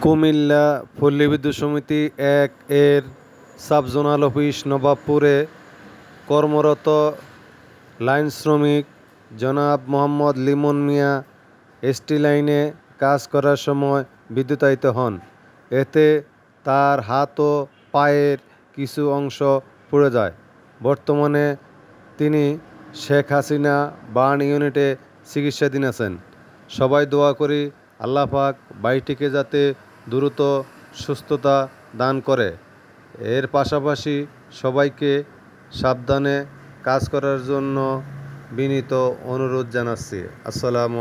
কুমিল্লা পল্লী বিদ্যুৎ সমিতি এক এর সাব জোনাল অফিস নবাবপুরে কর্মরত লাইন শ্রমিক জনাব মোহাম্মদ লিমন মিয়া এসটি লাইনে কাজ করার সময় বিদ্যুতায়িত হন। এতে তার হাত ও পায়ের কিছু অংশ পুড়ে যায়। বর্তমানে তিনি শেখ হাসিনা বার্ন ইউনিটে চিকিৎসাধীন আছেন। সবাই দোয়া করি আল্লাহ পাক ভাইটিকে যাতে দ্রুত সুস্থতা দান করে। এর পাশাপাশি সবাইকে সাবধানে কাজ করার জন্য বিনীত অনুরোধ জানাচ্ছি। আসসালামু